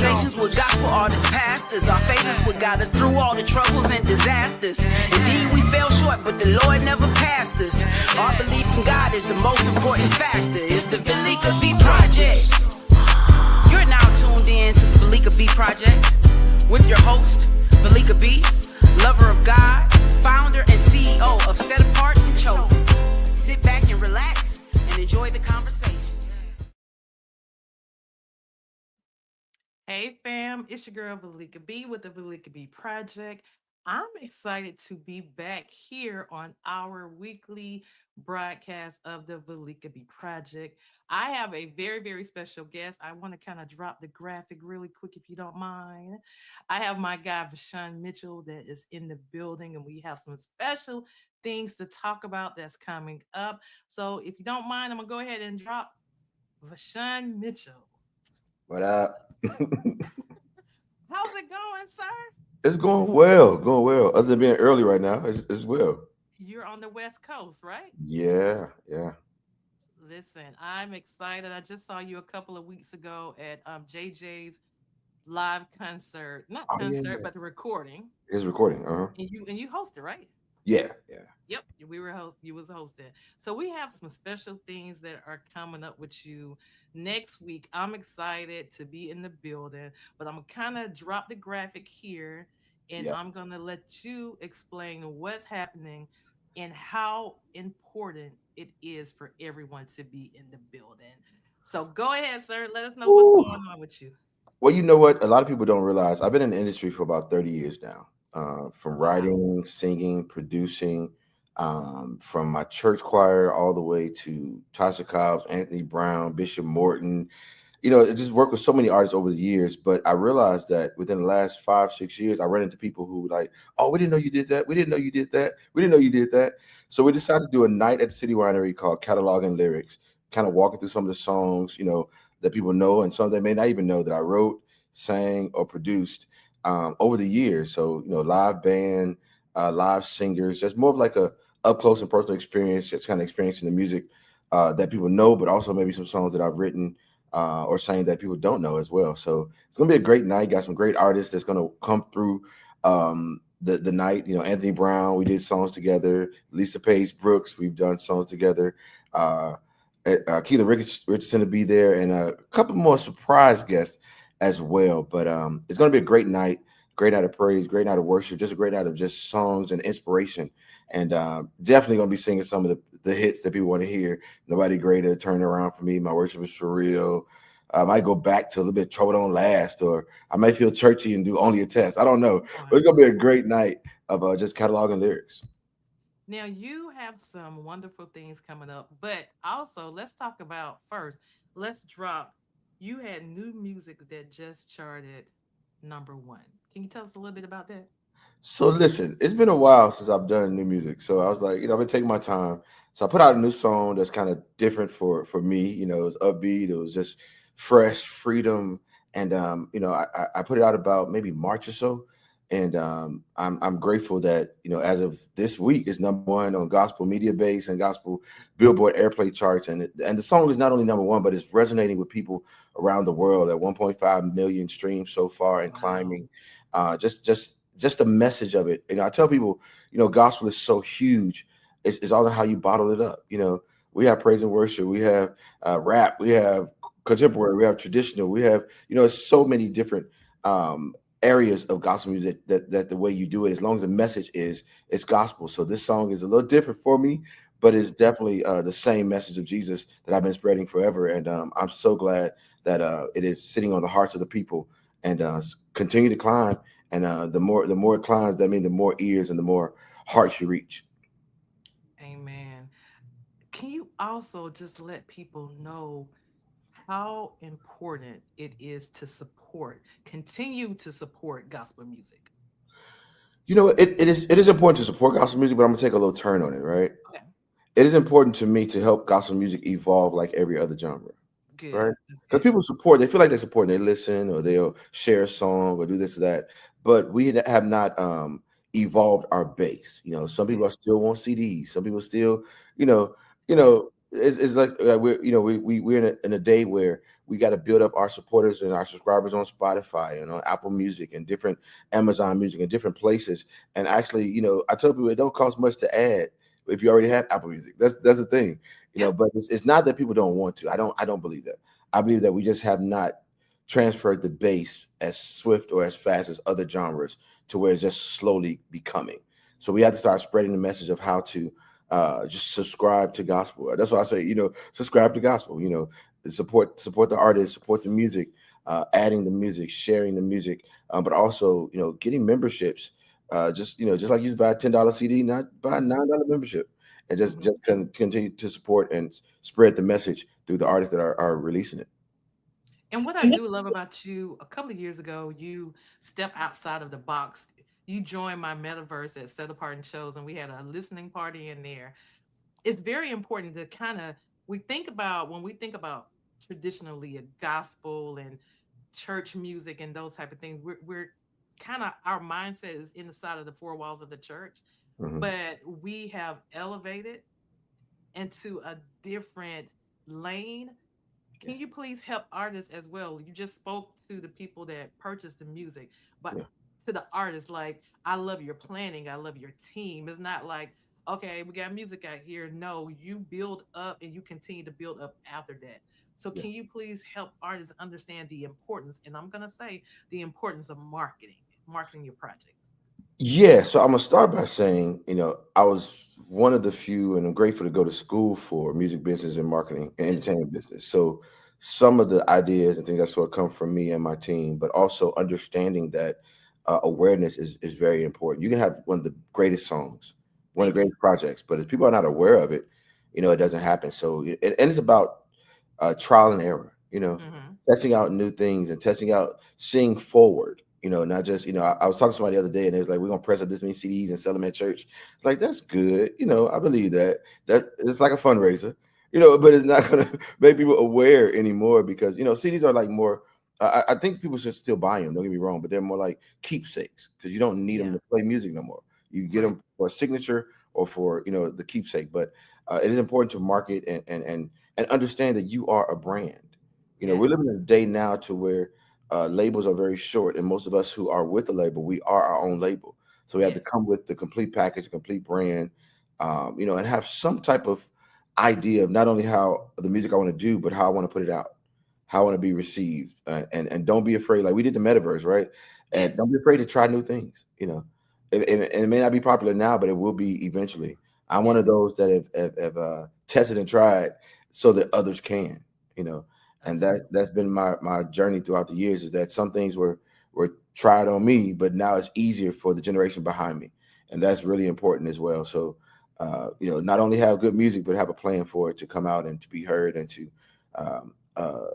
Conversations with gospel artists, pastors. Our favors would guide us through all the troubles and disasters. Indeed, we fell short, but the Lord never passed us. Our belief in God is the most important factor. It's the Veleka B Project. You're now tuned in to the Veleka B Project with your host, Veleka B, lover of God, founder and CEO of Set Apart and Chosen. Sit back and relax and enjoy the conversations. Hey fam, it's your girl Veleka B with the Veleka B Project. I'm excited to be back here on our weekly broadcast of the Veleka B Project. I have a very special guest. I want to kind of drop the graphic really quick if you don't mind. I have my guy VaShawn Mitchell that is in the building, and we have some special things to talk about that's coming up. So if you don't mind, I'm gonna go ahead and drop VaShawn Mitchell. What up? How's it going, sir? It's going well, going well. Other than being early right now, it's well. You're on the West Coast, right? Yeah, yeah. Listen, I'm excited. I just saw you a couple of weeks ago at JJ's live concert, not Oh yeah, concert, but the recording, it's recording. and you hosted, right? Yeah, yeah. Yep, you was hosting. So we have some special things that are coming up with you next week. I'm excited to be in the building, but I'm kind of drop the graphic here and Yep. I'm going to let you explain what's happening and how important it is for everyone to be in the building. So go ahead, sir. Let us know what's Woo. going on with you. Well, you know what? A lot of people don't realize I've been in the industry for about 30 years now. From Wow. writing, singing, producing, from my church choir all the way to Tasha Cobbs, Anthony Brown, Bishop Morton. I just worked with so many artists over the years, but I realized that within the last 5, 6 years, I ran into people who like, oh, we didn't know you did that. We didn't know you did that. We didn't know you did that. So we decided to do a night at the City Winery called Catalog and Lyrics, kind of walking through some of the songs, that people know and some they may not even know that I wrote, sang, or produced over the years. So, live band, live singers, just more of like a up close and personal experience, just kind of experiencing the music that people know, but also maybe some songs that I've written or saying that people don't know as well. So it's gonna be a great night. Got some great artists that's gonna come through the night. Anthony Brown, we did songs together. Lisa Page Brooks, we've done songs together. Uh, Keela Richardson to be there, and a couple more surprise guests as well. But it's gonna be a great night of praise, great night of worship, just a great night of just songs and inspiration. And definitely gonna be singing some of the hits that people want to hear. Nobody greater, turn around for me. My worship is for real. I might go back to a little bit trouble don't last, or I might feel churchy and do only a test. I don't know, but it's gonna be a great night of just cataloging lyrics. Now you have some wonderful things coming up, but also let's talk about first. Let's drop. You had new music that just charted number one. Can you tell us a little bit about that? So listen, it's been a while since I've done new music. So I was like, I've been taking my time. So I put out a new song that's kind of different for me. It was upbeat, it was just fresh, freedom. And I put it out about maybe March or so. And I'm grateful that, as of this week, it's number one on gospel media base and gospel Billboard airplay charts. And the song is not only number one, but it's resonating with people around the world at 1.5 million streams so far and Wow. climbing. Just the message of it. I tell people, gospel is so huge. It's all in how you bottle it up. We have praise and worship, we have rap, we have contemporary, we have traditional, we have, so many different areas of gospel music that the way you do it, as long as the message is it's gospel. So this song is a little different for me, but it's definitely the same message of Jesus that I've been spreading forever. And I'm so glad that it is sitting on the hearts of the people and continue to climb. And the more it climbs, that means the more ears and the more hearts you reach. Amen. Can you also just let people know how important it is to continue to support gospel music? It is important to support gospel music, but I'm gonna take a little turn on it, right? Okay, It is important to me to help gospel music evolve like every other genre, right? good. That's Because good. people support, they feel like they support, and they listen or they'll share a song or do this or that. But we have not evolved our base. Some people Good. still want CDs. Some people still, you know, you know, it's like we're we're in a day where we got to build up our supporters and our subscribers on Spotify and on Apple Music and different Amazon Music and different places. And actually, I tell people it don't cost much to add if you already have Apple Music. That's the thing, Yeah. But it's not that people don't want to. I don't believe that. I believe that we just have not transferred the base as swift or as fast as other genres to where it's just slowly becoming. So we have to start spreading the message of how to just subscribe to gospel. That's why I say, subscribe to gospel. Support the artist, support the music, adding the music, sharing the music, but also getting memberships. Just like you buy a $10 CD, not buy a $9 membership, and just Mhm. continue to support and spread the message through the artists that are releasing it. And what I do love about you, a couple of years ago, you stepped outside of the box. You joined my metaverse at Set Apart and Shows, and we had a listening party in there. It's very important to kind of we think about when we think about traditionally a gospel and church music and those type of things. We're kind of our mindset is inside of the four walls of the church, Hmm. but we have elevated into a different lane. Yeah, Can you please help artists as well? You just spoke to the people that purchase the music, but yeah, to the artists, like, I love your planning, I love your team. It's not like, okay, we got music out here. No, you build up and you continue to build up after that. So, yeah. can you please help artists understand the importance? And I'm going to say the importance of marketing your projects. Yeah, so I'm gonna start by saying, I was one of the few, and I'm grateful to go to school for music business and marketing and Yes. entertainment business. So some of the ideas and things that sort of come from me and my team, but also understanding that awareness is very important. You can have one of the greatest songs, one of the Thank you. greatest projects, but if people are not aware of it, it doesn't happen. So and it's about trial and error, Hmm. testing out new things and testing out, seeing forward, not just, I was talking to somebody the other day and they was like, we're going to press up this many CDs and sell them at church. It's like, that's good. I believe that. That it's like a fundraiser, but it's not going to make people aware anymore because, CDs are like more, I think people should still buy them. Don't get me wrong, but they're more like keepsakes because you don't need them Yeah. to play music no more. You get Right. them for a signature or for, the keepsake. But it is important to market and understand that you are a brand. We're Yes. living in a day now to where labels are very short, and most of us who are with the label, we are our own label. So we have to Yes. come with the complete package, complete brand, and have some type of idea of not only how the music I want to do, but how I want to put it out, how I want to be received, and don't be afraid. Like we did the metaverse, right? And don't Yes. be afraid to try new things. And it may not be popular now, but it will be eventually. I'm one of Yes. those that have tested and tried so that others can, you know. And Understood. that's been my journey throughout the years is that some things were tried on me, but now it's easier for the generation behind me, and that's really important as well. So, not only have good music, but have a plan for it to come out and to be heard and to um, uh,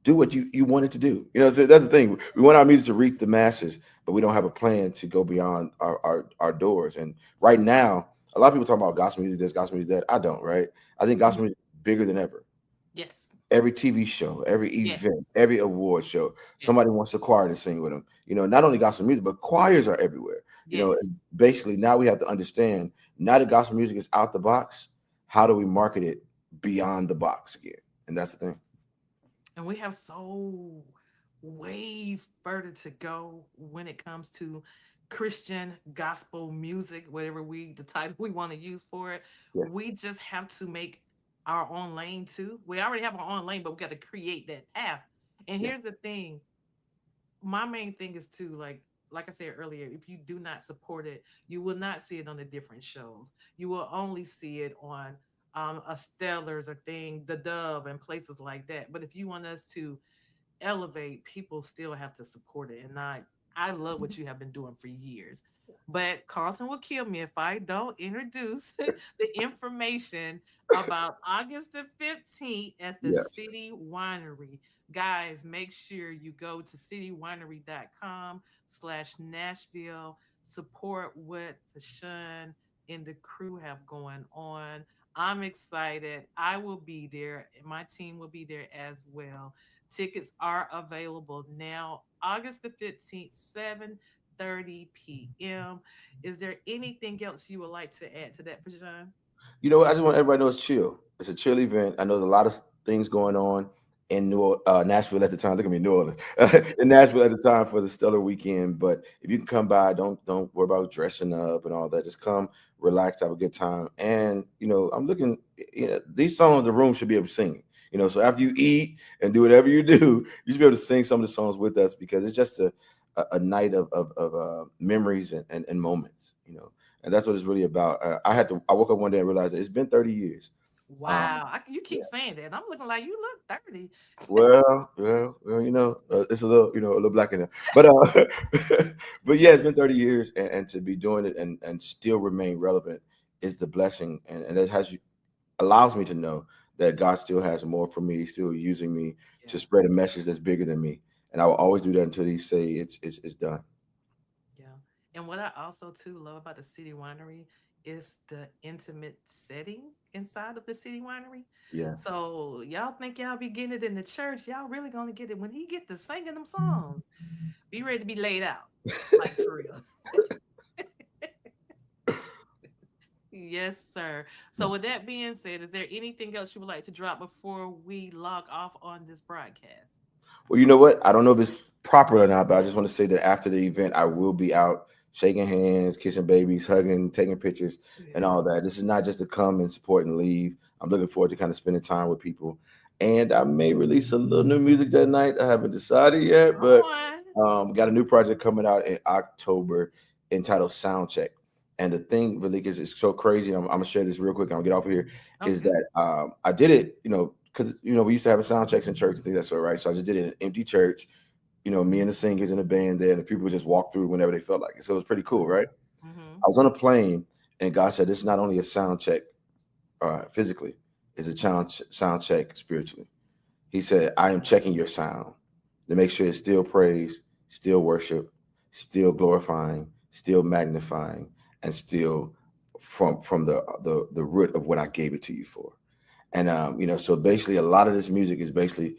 do what you want it to do. So that's the thing. We want our music to reach the masses, but we don't have a plan to go beyond our doors. And right now, a lot of people talk about gospel music, this gospel music, that. I don't, right? I think gospel Mhm. music is bigger than ever. Yes. Every TV show, every Yes. event, every award show, somebody Yes. wants a choir to sing with them. Not only gospel music, but choirs are everywhere. Yes. And basically now we have to understand now that gospel music is out the box, how do we market it beyond the box again? And that's the thing. And we have so way further to go when it comes to Christian gospel music, whatever the title we want to use for it. Yeah, We just have to make our own lane too. We already have our own lane, but we got to create that path. And yeah, here's the thing, my main thing is to like I said earlier, if you do not support it, you will not see it on the different shows. You will only see it on a Stellars or thing, the Dove and places like that. But if you want us to elevate, people still have to support it. And I love what you have been doing for years. But Carlton will kill me if I don't introduce the information about August the 15th at the yeah. City Winery. Guys, make sure you go to citywinery.com/Nashville. Support what VaShawn and the crew have going on. I'm excited. I will be there. My team will be there as well. Tickets are available now, August the 15th, 7:30 p.m. Is there anything else you would like to add to that, Fajan? You know what? I just want everybody to know it's chill. It's a chill event. I know there's a lot of things going on in Nashville at the time. Look at me, New Orleans, in Nashville at the time for the Stellar Weekend. But if you can come by, don't worry about dressing up and all that. Just come, relax, have a good time. And I'm looking. These songs the room should be able to sing. So after you eat and do whatever you do, you should be able to sing some of the songs with us because it's just a night of memories and moments. And that's what it's really about. I woke up one day and realized that it's been 30 years. Wow. You keep saying that. I'm looking like you look 30. Well, it's a little black in there, but but yeah, it's been 30 years, and to be doing it and still remain relevant is the blessing, and that allows me to know that God still has more for me. He's still using me to spread a message that's bigger than me, and I will always do that until He say it's done. Yeah. And what I also too love about the City Winery is the intimate setting inside of the City Winery. Yeah. So y'all think y'all be getting it in the church. Y'all really gonna get it when he get to singing them songs. Be ready to be laid out. Like for real. Yes, sir. So with that being said, is there anything else you would like to drop before we log off on this broadcast? Well, you know what? I don't know if it's proper or not, but I just want to say that after the event, I will be out shaking hands, kissing babies, hugging, taking pictures, and all that. This is not just to come and support and leave. I'm looking forward to kind of spending time with people. And I may release a little new music that night. I haven't decided yet, but got a new project coming out in October entitled Soundcheck. And the thing, really, is it's so crazy. I'm going to share this real quick. I'm going to get off of here. Okay. Is that I did it, because, we used to have a sound checks in church and things that's all right. So I just did it in an empty church. Me and the singers and the band there, and the people would just walk through whenever they felt like it. So it was pretty cool, right? Mm-hmm. I was on a plane, and God said, this is not only a sound check physically, it's a sound check spiritually. He said, I am checking your sound to make sure it's still praise, still worship, still glorifying, still magnifying, and still from the root of what I gave it to you for. And, so basically a lot of this music is basically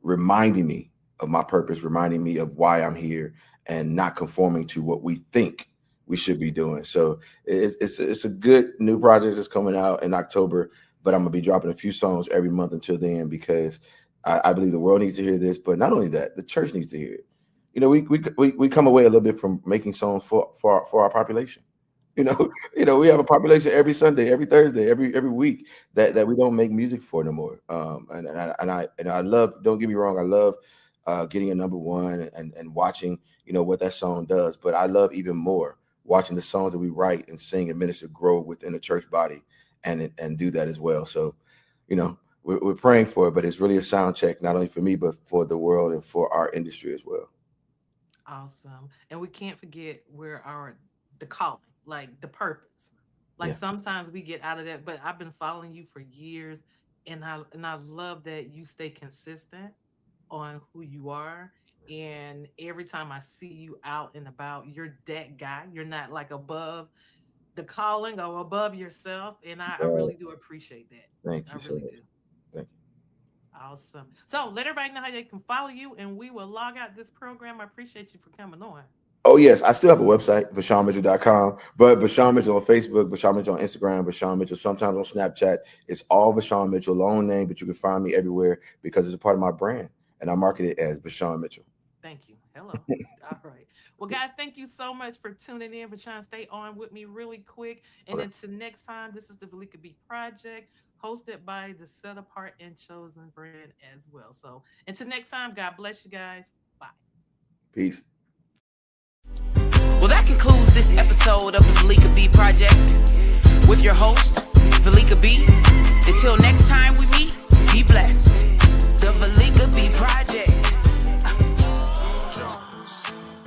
reminding me of my purpose, reminding me of why I'm here, and not conforming to what we think we should be doing. So it's a good new project that's coming out in October, but I'm gonna be dropping a few songs every month until then, because I believe the world needs to hear this, but not only that, the church needs to hear it. We come away a little bit from making songs for our population. We have a population every Sunday, every Thursday, every week that we don't make music for no more. And I love. Don't get me wrong, I love getting a number one and watching what that song does. But I love even more watching the songs that we write and sing and minister grow within the church body and do that as well. So, we're praying for it, but it's really a sound check, not only for me, but for the world and for our industry as well. Awesome. And we can't forget the calling, like the purpose. Like sometimes we get out of that, but I've been following you for years, and I love that you stay consistent on who you are. And every time I see you out and about, you're that guy. You're not like above the calling or above yourself. And I really do appreciate that. Thank you. I really do. Thank you. Awesome. So let everybody know how they can follow you, and we will log out this program. I appreciate you for coming on. Oh, yes. I still have a website, VaShawnMitchell.com, but VaShawn Mitchell on Facebook, VaShawn Mitchell on Instagram, VaShawn Mitchell sometimes on Snapchat. It's all VaShawn Mitchell, long name, but you can find me everywhere because it's a part of my brand, and I market it as VaShawn Mitchell. Thank you. Hello. All right. Well, guys, thank you so much for tuning in. VaShawn, stay on with me really quick. And until next time, this is the Veleka B Project, hosted by the Set Apart and Chosen brand as well. So until next time, God bless you guys. Bye. Peace. Well, that concludes this episode of the Veleka B Project with your host, Veleka B. Until next time we meet, be blessed.